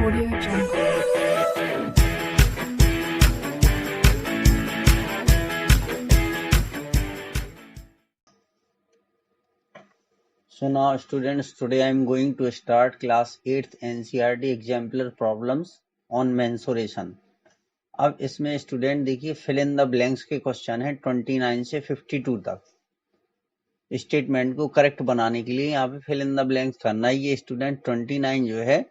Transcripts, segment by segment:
Audio Jungle. So now students, today I am going to start class 8th NCERT exemplar problems on mensuration. अब इसमें student देखिए fill in the blanks के question है 29 से 52 तक। Statement को correct बनाने के लिए यहाँ पे फिल इन द ब्लैंक्स करना है। ये स्टूडेंट 29 जो है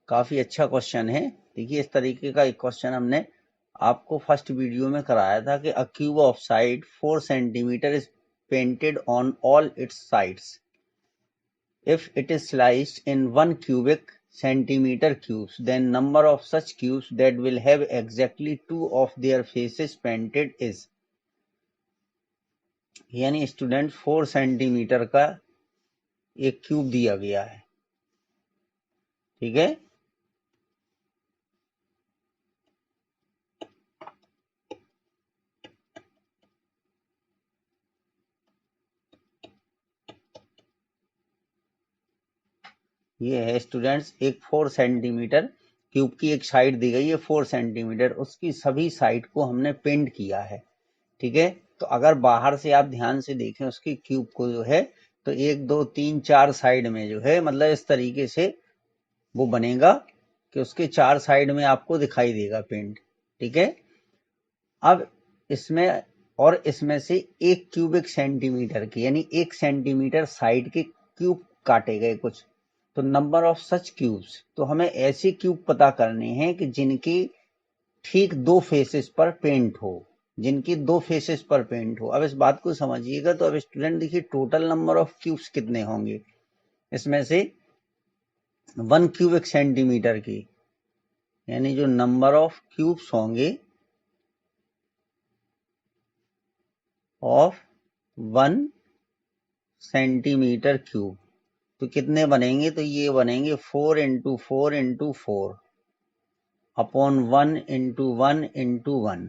काफी अच्छा क्वेश्चन है। देखिए इस तरीके का एक क्वेश्चन हमने आपको फर्स्ट वीडियो में कराया था कि अ cube of side 4 centimetre is painted on all it's sides. If it is sliced in 1 cubic centimeter cubes, then number of such cubes that will have exactly 2 of their faces painted is. यानी student 4 centimetre का एक cube दिया गया है, ठीक है। ये है स्टूडेंट्स एक 4 सेंटीमीटर क्यूब की एक साइड दी गई है 4 सेंटीमीटर, उसकी सभी साइड को हमने पेंट किया है, ठीक है। तो अगर बाहर से आप ध्यान से देखें उसकी क्यूब को जो है तो 1 2 3 4 साइड में जो है मतलब इस तरीके से वो बनेगा कि उसके 4 साइड में आपको दिखाई देगा पेंट, ठीक है। अब इसमें और इसमें से 1 क्यूबिक सेंटीमीटर की यानी 1 सेंटीमीटर साइड के क्यूब काटे गए कुछ, तो नंबर ऑफ सच क्यूब्स, तो हमें ऐसे क्यूब पता करने हैं कि जिनकी ठीक 2 फेसेस पर पेंट हो, जिनकी 2 फेसेस पर पेंट हो। अब इस बात को समझिएगा। तो अब स्टूडेंट देखिए टोटल नंबर ऑफ क्यूब्स कितने होंगे, इसमें से 1 क्यूबिक सेंटीमीटर की यानी जो नंबर ऑफ क्यूब्स होंगे ऑफ 1 सेंटीमीटर क्यूब, तो कितने बनेंगे, तो ये बनेंगे 4 into 4 into 4 upon 1 into 1 into 1,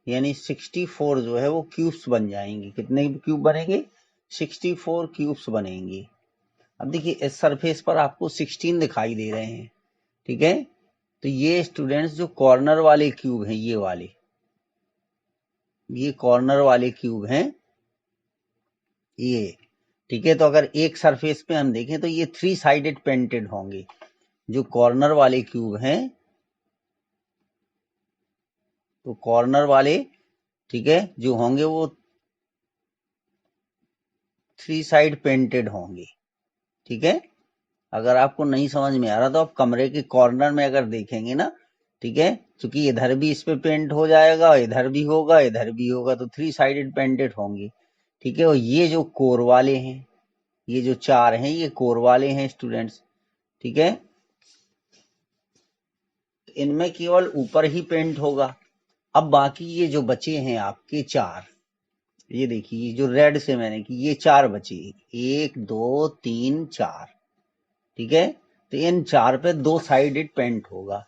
यानी 64 जो है वो क्यूब्स बन जाएंगे। कितने क्यूब बनेंगे, 64 क्यूब्स बनेंगे। अब देखिए इस सरफेस पर आपको 16 दिखाई दे रहे हैं, ठीक है। तो ये स्टूडेंट्स जो कॉर्नर वाले क्यूब हैं, ये वाले, ये कॉर्नर वाले क्यूब हैं ये, ठीक है। तो अगर एक सरफेस पे हम देखें तो ये 3 साइडेड पेंटेड होंगे। जो कॉर्नर वाले क्यूब हैं, तो कॉर्नर वाले, ठीक है, जो होंगे वो 3 साइड पेंटेड होंगे, ठीक है। अगर आपको नहीं समझ में आ रहा तो आप कमरे के कॉर्नर में अगर देखेंगे ना, ठीक है, क्योंकि इधर भी इस पे पेंट हो जाएगा, इधर भी होगा, इधर भी होगा, तो 3 साइडेड पेंटेड होंगे, ठीक है। और ये जो कोर वाले हैं, ये जो 4 हैं, ये कोर वाले हैं स्टूडेंट्स, ठीक है। इनमें केवल ऊपर ही पेंट होगा। अब बाकी ये जो बचे हैं आपके 4, ये देखिए जो रेड से मैंने की, ये 4 बचे, 1 2 3 4, ठीक है। तो इन 4 पे 2 साइडेड पेंट होगा,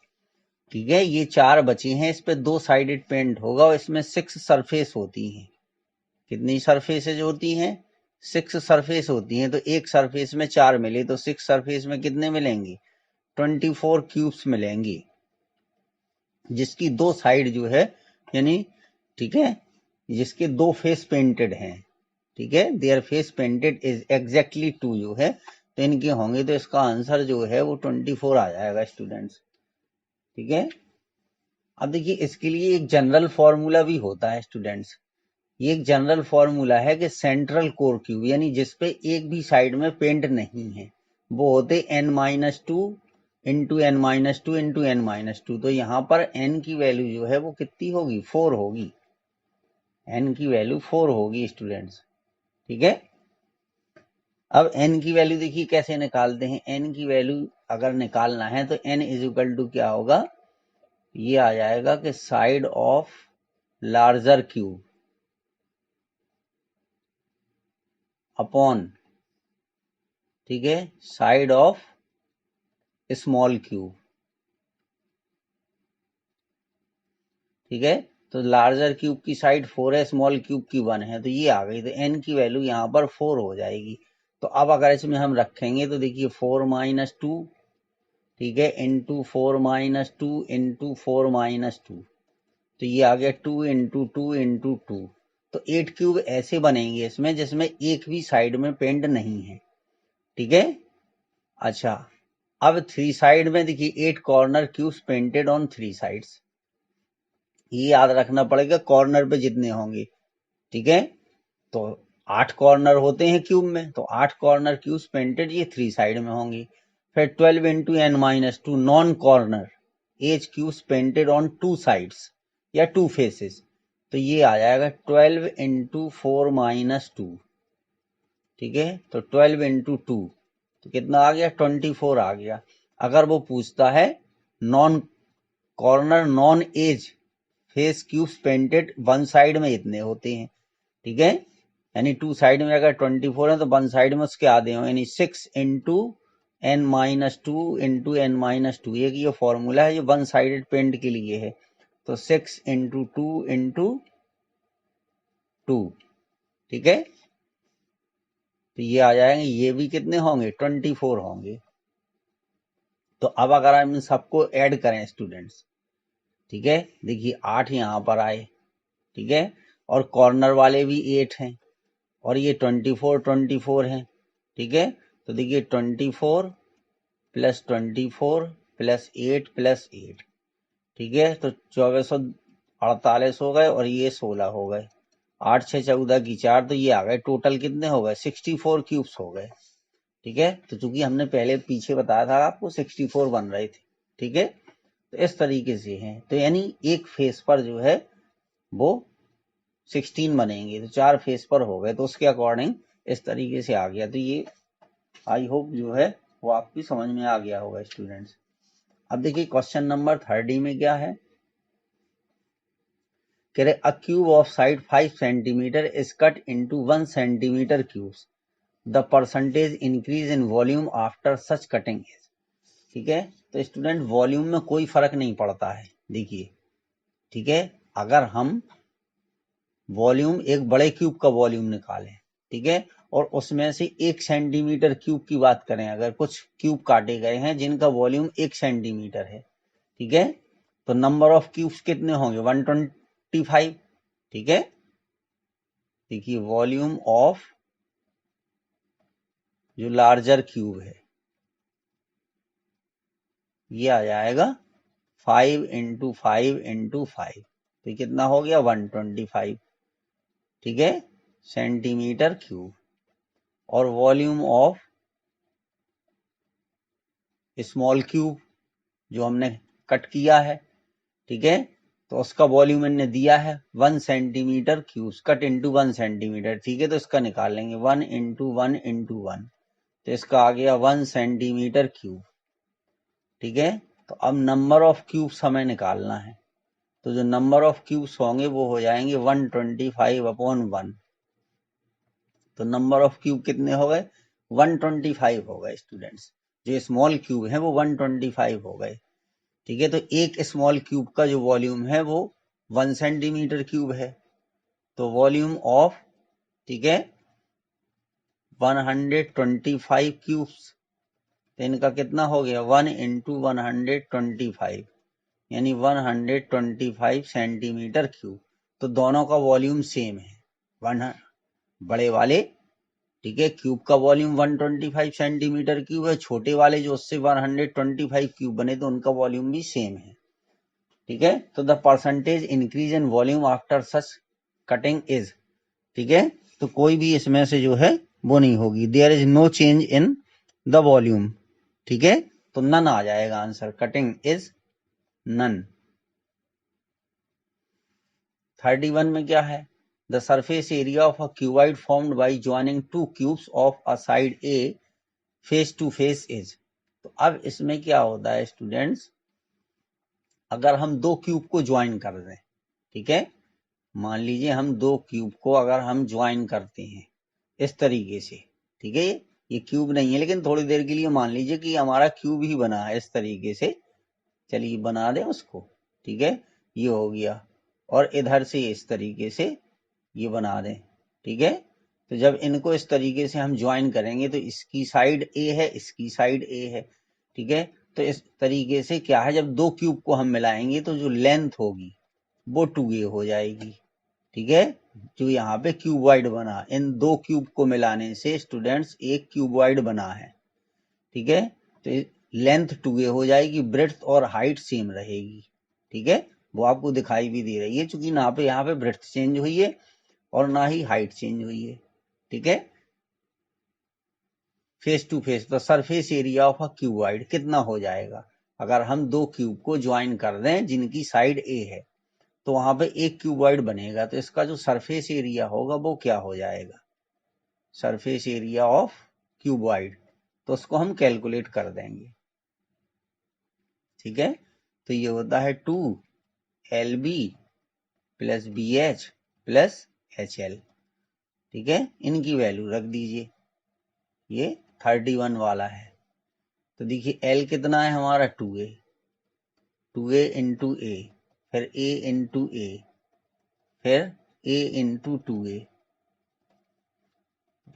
ठीक है। ये 4 बचे हैं, इस पे 2 साइडेड पेंट होगा और इसमें 6 सरफेस होती हैं। कितनी सरफेसेज होती हैं, 6 सरफेस होती हैं। तो एक सरफेस में 4 मिले तो 6 सरफेस में कितने मिलेंगे, 24 क्यूब्स मिलेंगे, जिसकी 2 साइड जो है यानी, ठीक है, जिसके 2 फेस पेंटेड हैं, ठीक है, their face painted is exactly 2 जो है, तो इनके होंगे। तो इसका आंसर जो है वो 24 आ जाएगा स्टूडेंट्स, ठीक है। अब देखिए इसके लिए एक जनरल फॉर्मूला भी होता है स्टूडेंट्स। ये एक जनरल फॉर्मूला है कि सेंट्रल कोर क्यूब यानी जिसपे एक भी साइड में पेंट नहीं है, वो होते n-2 into n-2 into n-2। तो यहाँ पर n की वैल्यू जो है वो कितनी होगी, 4 होगी, n की वैल्यू 4 होगी स्टूडेंट्स, ठीक है। अब n की वैल्यू देखिए कैसे निकालते हैं। n की वैल्यू अगर निकालना है तो n इज इक्वल टू क्या होगा, ये आ जाएगा कि side of larger cube upon, ठीक है, साइड ऑफ स्मॉल क्यूब, ठीक है। तो लार्जर क्यूब की साइड 4 है, स्मॉल क्यूब की 1 है, तो ये आ गई। तो n की वैल्यू यहाँ पर 4 हो जाएगी। तो अब अगर इसमें हम रखेंगे तो देखिए 4 - 2 ठीक है, इंटू 4 - 2 इंटू 4 - 2, तो ये आ गया 2 इंटू 2 तो 8 क्यूब ऐसे बनेंगे इसमें जिसमें एक भी साइड में पेंट नहीं है। ठीक है, अच्छा अब 3 साइड में देखिए 8 corner cubes painted on 3 sides, ये याद रखना पड़ेगा कॉर्नर पे जितने होंगे। ठीक है, तो 8 कॉर्नर होते हैं क्यूब में, तो 8 कॉर्नर क्यूब्स पेंटेड ये 3 साइड में होंगे। फिर 12 into n-2 non corner edge cubes painted on 2 sides या 2 फेसेस, तो ये आ जाएगा 12 इंटू 4 - 2। ठीक है, तो 12 इंटू 2 तो कितना आ गया, 24 आ गया। अगर वो पूछता है non corner non edge face cubes painted one side में इतने होते हैं। ठीक है, यानी 2 साइड में अगर 24 है तो वन साइड में उसके आधे हो, यानी 6 इंटू n-2 इंटू n-2, एक ये फॉर्मूला है जो वन साइडेड पेंट के लिए है, तो 6 इंटू 2 इंटू 2। ठीक है, तो ये आ जाएंगे, ये भी कितने होंगे, 24 होंगे। तो अब अगर हम इन सबको ऐड करें स्टूडेंट्स, ठीक है, देखिए 8 यहाँ पर आए, ठीक है, और कॉर्नर वाले भी 8 हैं, और ये 24 हैं। ठीक है, तो देखिए 24 प्लस 24 प्लस 8 प्लस 8, ठीक है, तो 2448 हो गए, और ये 16 हो गए, 8 6 14 की 4, तो ये आ गए, टोटल कितने हो गए, 64 क्यूब्स हो गए। ठीक है, तो चूंकि हमने पहले पीछे बताया था आपको 64 बन रहे थे। ठीक है, तो इस तरीके से है, तो यानी एक फेस पर जो है वो 16 बनेंगे, तो 4 फेस पर हो गए, तो उसके अकॉर्डिंग इस तरीके से आ गया। तो ये आई होप जो है वो आपकी समझ में आ गया होगा स्टूडेंट्स। अब देखिए क्वेश्चन नंबर 30 में क्या है, कह रहे अ cube of side 5 centimetre is cut into 1 centimetre cubes, the percentage increase in volume after such cutting is. ठीक है, तो स्टूडेंट वॉल्यूम में कोई फर्क नहीं पड़ता है, देखिए। ठीक है, अगर हम वॉल्यूम एक बड़े क्यूब का वॉल्यूम निकालें, ठीक है, और उसमें से 1 सेंटीमीटर क्यूब की बात करें, अगर कुछ क्यूब काटे गए हैं जिनका वॉल्यूम 1 सेंटीमीटर है, ठीक है, तो नंबर ऑफ क्यूब्स कितने होंगे, 125। ठीक है, देखिए वॉल्यूम ऑफ जो लार्जर क्यूब है ये आ जाएगा 5 इंटू 5 इंटू 5, तो कितना हो गया, 125। ठीक है, सेंटीमीटर क्यूब, और वॉल्यूम ऑफ स्मॉल क्यूब जो हमने कट किया है, ठीक है, तो उसका वॉल्यूम इनने दिया है 1 centimetre cube, cut into 1 centimetre. ठीक है, तो इसका निकाल लेंगे 1 इंटू 1 इंटू 1, तो इसका आ गया 1 सेंटीमीटर क्यूब। ठीक है, तो अब नंबर ऑफ क्यूब्स हमें निकालना है, तो जो नंबर ऑफ क्यूब्स होंगे वो हो जाएंगे 125/1। तो नंबर ऑफ क्यूब कितने हो गए, 125 हो गए स्टूडेंट्स। जो स्मॉल क्यूब है वो 125 हो गए। ठीक है, तो एक स्मॉल क्यूब का जो वॉल्यूम है वो 1 सेंटीमीटर क्यूब है, तो वॉल्यूम ऑफ, ठीक है, 125 क्यूब्स, तो इनका कितना हो गया, 1 इंटू 125, यानी 125 सेंटीमीटर क्यूब। तो दोनों का वॉल्यूम सेम है, वन बड़े वाले, ठीक है, क्यूब का वॉल्यूम 125 सेंटीमीटर क्यूब है, छोटे वाले जो उससे 125 क्यूब बने तो उनका वॉल्यूम भी सेम है। ठीक है, तो the percentage increase in volume after such cutting is, ठीक है, तो कोई भी इसमें से जो है वो नहीं होगी, there is no change in the volume. ठीक है, तो नन आ जाएगा आंसर, कटिंग इज नन। 31 में क्या है, the surface area of a cuboid formed by joining 2 cubes of a side a face to face is. तो अब इसमें क्या होता है स्टूडेंट्स, अगर हम 2 क्यूब को ज्वाइन कर दें, ठीक है, मान लीजिए हम 2 क्यूब को अगर हम ज्वाइन करते हैं इस तरीके से, ठीक है, ये क्यूब नहीं है लेकिन थोड़ी देर के लिए मान लीजिए कि हमारा क्यूब ही बना है इस तरीके से, चलिए बना दें उसको। ठीक है, ये हो गया, और इधर से इस तरीके से ये बना दें। ठीक है, तो जब इनको इस तरीके से हम ज्वाइन करेंगे तो इसकी साइड ए है, इसकी साइड ए है, ठीक है, तो इस तरीके से क्या है, जब दो क्यूब को हम मिलाएंगे तो जो लेंथ होगी वो 2a हो जाएगी। ठीक है, जो यहाँ पे क्यूबॉइड बना, इन दो क्यूब को मिलाने से स्टूडेंट्स एक क्यूबॉइड बना है। ठीक है, तो लेंथ 2a हो जाएगी, ब्रेड्थ और हाइट सेम रहेगी। ठीक है, वो आपको दिखाई भी दे रही है, चूंकि ना पे यहाँ पे ब्रेड्थ चेंज हुई है और ना ही हाइट चेंज हुई है। ठीक है, face to face the surface area of a cuboid कितना हो जाएगा, अगर हम दो क्यूब को ज्वाइन कर दें जिनकी साइड ए है तो वहां पे एक क्यूबॉइड बनेगा, तो इसका जो सरफेस एरिया होगा वो क्या हो जाएगा, सरफेस एरिया ऑफ क्यूबॉइड, तो उसको हम कैलकुलेट कर देंगे। ठीक है, तो ये होता है 2LB plus BH plus HL। ठीक है, इनकी वैल्यू रख दीजिए, ये 31 वाला है। तो देखिए L कितना है हमारा 2a इंटू ए, फिर a इंटू ए, फिर a इंटू 2a,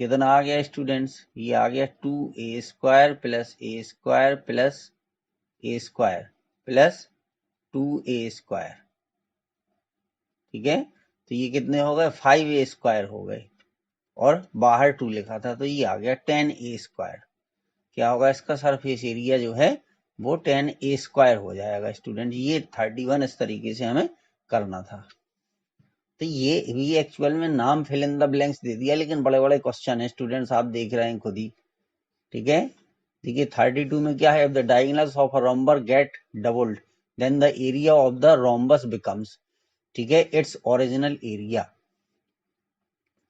कितना आ गया स्टूडेंट्स, ये आ गया 2a² plus a² plus a² plus 2a²। ठीक है, तो ये कितने हो गए, 5a² हो गए, और बाहर 2 लिखा था तो ये आ गया 10a²। क्या होगा, इसका सरफेस एरिया जो है वो 10a² हो जाएगा स्टूडेंट। ये 31 इस तरीके से हमें करना था। तो ये भी एक्चुअल में नाम फिल इन द ब्लैंक्स दे दिया, लेकिन बड़े बड़े क्वेश्चन है स्टूडेंट्स, आप देख रहे हैं खुद ही। ठीक है, देखिए 32 में क्या है, if the diagonals of a rhombus get doubled then the area of the rhombus becomes, ठीक है, इट्स ओरिजिनल एरिया।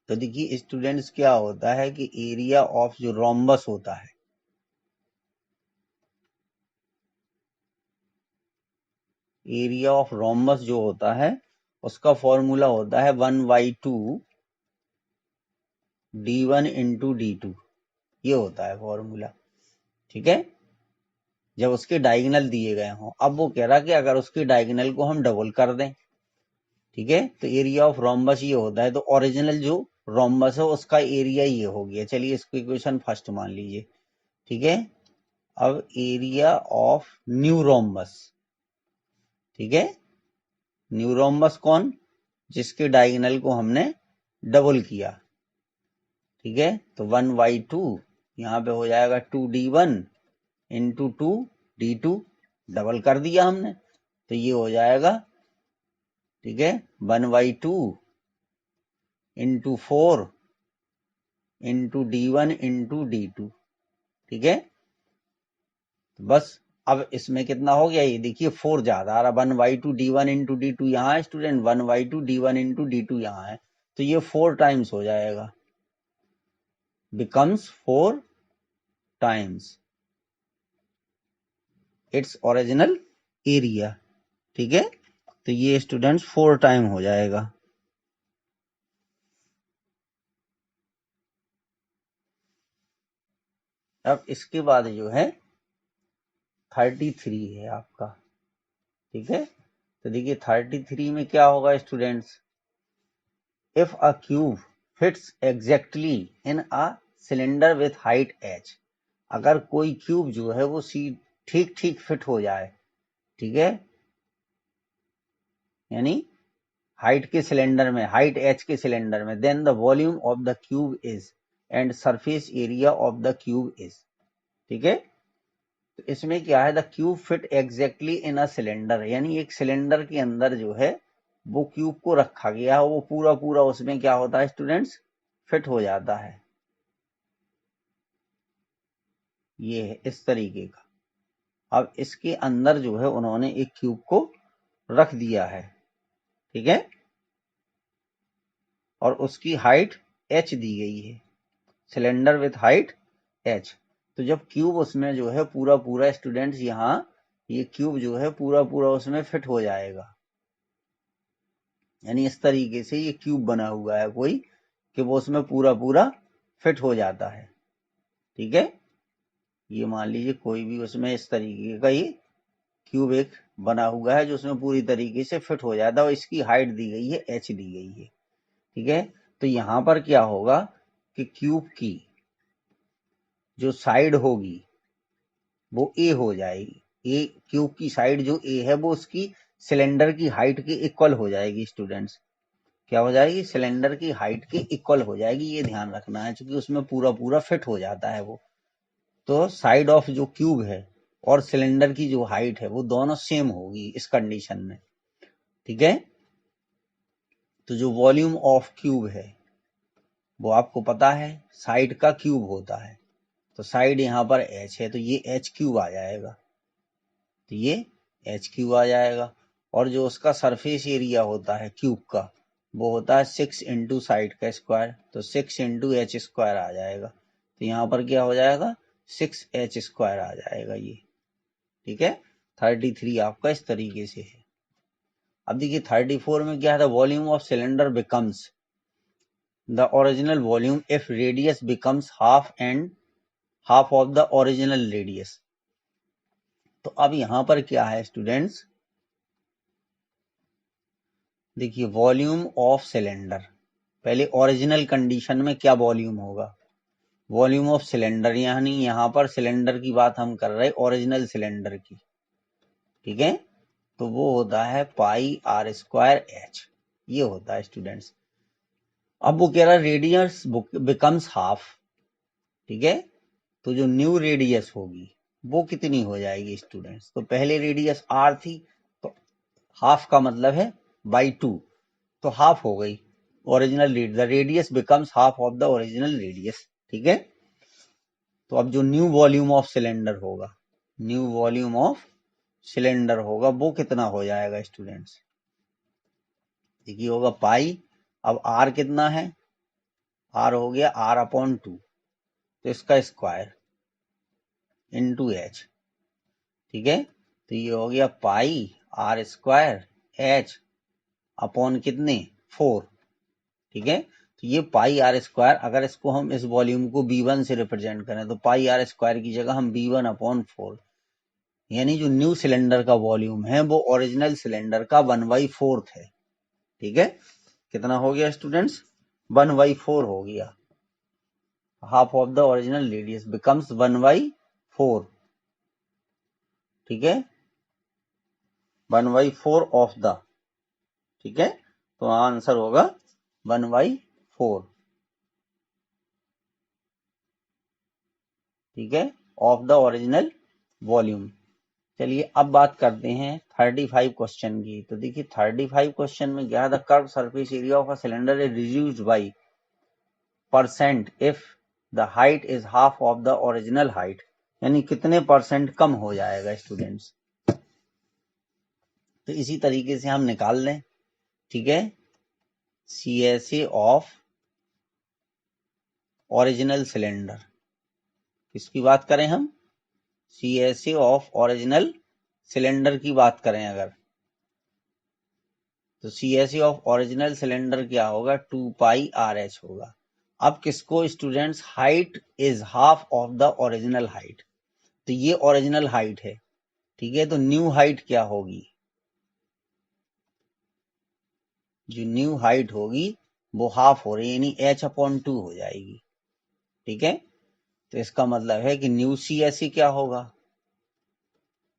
तो देखिए स्टूडेंट्स क्या होता है कि एरिया ऑफ जो रोम्बस होता है, एरिया ऑफ रोम्बस जो होता है उसका फॉर्मूला होता है 1/2 d1 इंटू d2, ये होता है फॉर्मूला। ठीक है, जब उसके डायगोनल दिए गए हों। अब वो कह रहा कि अगर उसके डायगोनल को हम डबल कर दें, ठीक है, तो एरिया ऑफ रोम्बस ये होता है, तो ओरिजिनल जो रोम्बस है उसका एरिया ये हो गया। चलिए इसको इक्वेशन फर्स्ट मान लीजिए। ठीक है, अब एरिया ऑफ न्यू रोम्बस, ठीक है, न्यू रोम्बस कौन, जिसके डायगोनल को हमने डबल किया। ठीक है, तो 1/2 यहाँ पे हो जाएगा 2d1 इंटू 2d2, डबल कर दिया हमने तो ये हो जाएगा। ठीक है, 1/2 into 4 into d1 into d2। ठीक है, तो बस अब इसमें कितना हो गया, ये देखिए 4 ज्यादा आ रहा, 1/2 d1 इंटू d2 यहाँ है स्टूडेंट, 1/2 d1 इंटू d2 यहाँ है, तो ये 4 टाइम्स हो जाएगा, becomes 4 times its original area। ठीक है, तो ये स्टूडेंट्स 4 टाइम हो जाएगा। अब इसके बाद जो है 33 है आपका। ठीक है, तो देखिए 33 में क्या होगा students, if a cube fits exactly in a cylinder with height h, अगर कोई क्यूब जो है वो ठीक ठीक फिट हो जाए, ठीक है, यानी हाइट के सिलेंडर में, हाइट h के सिलेंडर में, then the volume of the cube is and surface area of the cube is. ठीक है, तो इसमें क्या है, the cube fit exactly in a cylinder, यानी एक सिलेंडर के अंदर जो है वो क्यूब को रखा गया, वो पूरा पूरा उसमें क्या होता है स्टूडेंट्स, फिट हो जाता है। ये है इस तरीके का। अब इसके अंदर जो है उन्होंने एक क्यूब को रख दिया है। ठीक है, और उसकी हाइट h दी गई है, सिलेंडर विथ हाइट h। तो जब क्यूब उसमें जो है पूरा पूरा स्टूडेंट्स, यहाँ ये क्यूब जो है पूरा पूरा उसमें फिट हो जाएगा, यानी इस तरीके से ये क्यूब बना हुआ है कोई, कि वो उसमें पूरा पूरा फिट हो जाता है। ठीक है, ये मान लीजिए कोई भी उसमें इस तरीके का ये क्यूब एक बना हुआ है जो उसमें पूरी तरीके से फिट हो जाता है, और इसकी हाइट दी गई है h दी गई है। ठीक है, तो यहां पर क्या होगा कि क्यूब की जो साइड होगी वो ए हो जाएगी। ए क्यूब की साइड जो ए है वो उसकी सिलेंडर की हाइट के इक्वल हो जाएगी स्टूडेंट्स। क्या हो जाएगी? सिलेंडर की हाइट के इक्वल हो जाएगी, ये ध्यान रखना है, क्योंकि उसमें पूरा पूरा फिट हो जाता है वो। तो साइड ऑफ जो क्यूब है और सिलेंडर की जो हाइट है वो दोनों सेम होगी इस कंडीशन में, ठीक है। तो जो वॉल्यूम ऑफ क्यूब है वो आपको पता है साइड का क्यूब होता है, तो साइड यहाँ पर h है तो ये h क्यूब आ जाएगा, तो ये h क्यूब आ जाएगा। और जो उसका सरफेस एरिया होता है क्यूब का वो होता है 6 इंटू साइड का स्क्वायर, तो 6 इंटू एच स्क्वायर आ जाएगा। तो यहाँ पर क्या हो जाएगा? 6h स्क्वायर आ जाएगा ये, ठीक है। 33 आपका इस तरीके से है। अब देखिए 34 में क्या था? Volume of cylinder becomes the original volume if radius becomes half of the original radius. तो अब यहां पर क्या है स्टूडेंट्स, देखिए वॉल्यूम ऑफ सिलेंडर, पहले ओरिजिनल कंडीशन में क्या वॉल्यूम होगा? वॉल्यूम ऑफ सिलेंडर, यानी यहां पर सिलेंडर की बात हम कर रहे हैं, ओरिजिनल सिलेंडर की, ठीक है। तो वो होता है पाई आर स्क्वायर एच, ये होता है स्टूडेंट्स। अब वो कह रहा है रेडियस बिकम्स हाफ, ठीक है। तो जो न्यू रेडियस होगी वो कितनी हो जाएगी स्टूडेंट्स? तो पहले रेडियस आर थी, तो हाफ का मतलब है बाई 2, तो हाफ हो गई original the radius becomes half of the original radius, ठीक है। तो अब जो न्यू वॉल्यूम ऑफ सिलेंडर होगा, न्यू वॉल्यूम ऑफ सिलेंडर होगा वो कितना हो जाएगा स्टूडेंट्स? देखिए होगा पाई, अब आर कितना है? आर हो गया आर अपॉन 2, तो इसका स्क्वायर इंटू एच, ठीक है। तो ये हो गया पाई आर स्क्वायर एच अपॉन कितने? 4, ठीक है। तो ये पाई आर स्क्वायर, अगर इसको हम इस वॉल्यूम को B1 से रिप्रेजेंट करें तो पाई आर स्क्वायर की जगह हम B1 अपॉन 4, यानी जो न्यू सिलेंडर का वॉल्यूम है वो ओरिजिनल सिलेंडर का 1/4 है, ठीक है। कितना हो गया स्टूडेंट्स? 1/4 हो गया। Half of the original radius becomes 1/4, ठीक है, 1/4 ऑफ द, ठीक है। तो आंसर होगा 1/4, ठीक है, ऑफ द ओरिजिनल वॉल्यूम। चलिए अब बात करते हैं 35 क्वेश्चन की। तो देखिए 35 क्वेश्चन में क्या है? The curve surface area of a cylinder is reduced by % if the height is half of the original height, यानी कितने % कम हो जाएगा स्टूडेंट्स? तो इसी तरीके से हम निकाल लें, ठीक है। CSA ऑफ ओरिजिनल सिलेंडर, किसकी बात करें हम? CSA ऑफ ओरिजिनल सिलेंडर की बात करें अगर, तो CSA ऑफ ओरिजिनल सिलेंडर क्या होगा? 2πRH होगा। अब किसको students? Height is half of the original height, तो ये ओरिजिनल हाइट है, ठीक है। तो न्यू हाइट क्या होगी? जो न्यू हाइट होगी वो हाफ हो रही है, यानी h/2 हो जाएगी, ठीक है। तो इसका मतलब है कि न्यू CSA क्या होगा?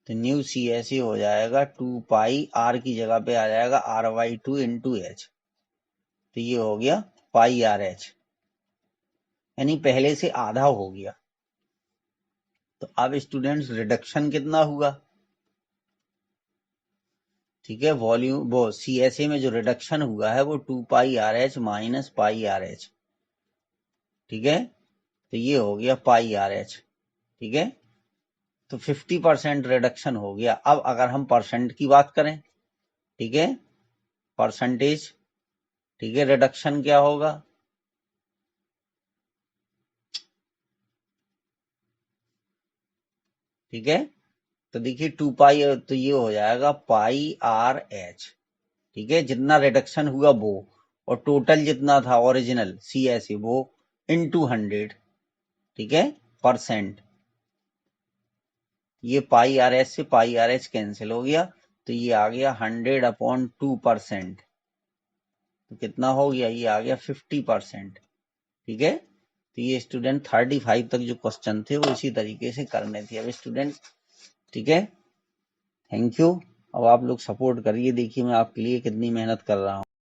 तो न्यू CSA हो जाएगा 2πR की जगह पे आ जाएगा R/2 इंटू एच, तो ये हो गया πRH, यानी पहले से आधा हो गया। तो अब स्टूडेंट्स रिडक्शन कितना हुआ? ठीक है, वॉल्यूम वो CSA में जो रिडक्शन हुआ है वो 2πRH माइनस πRH, ठीक है। तो ये हो गया πRH, ठीक है। तो 50% रिडक्शन हो गया। अब अगर हम परसेंट की बात करें, ठीक है, परसेंटेज, ठीक है, रिडक्शन क्या होगा? ठीक है, तो देखिए 2π, तो ये हो जाएगा πRH, ठीक है, जितना रिडक्शन हुआ वो, और टोटल जितना था ओरिजिनल CSA वो इनटू 100, ठीक है, परसेंट। ये πRH से πRH कैंसिल हो गया, तो ये आ गया 100/2%, तो कितना हो गया? ये आ गया 50%, ठीक है। तो ये स्टूडेंट 35 तक जो क्वेश्चन थे वो इसी तरीके से करने थे। अब स्टूडेंट ठीक है, थैंक यू। अब आप लोग सपोर्ट करिए, देखिए मैं आपके लिए कितनी मेहनत कर रहा हूँ।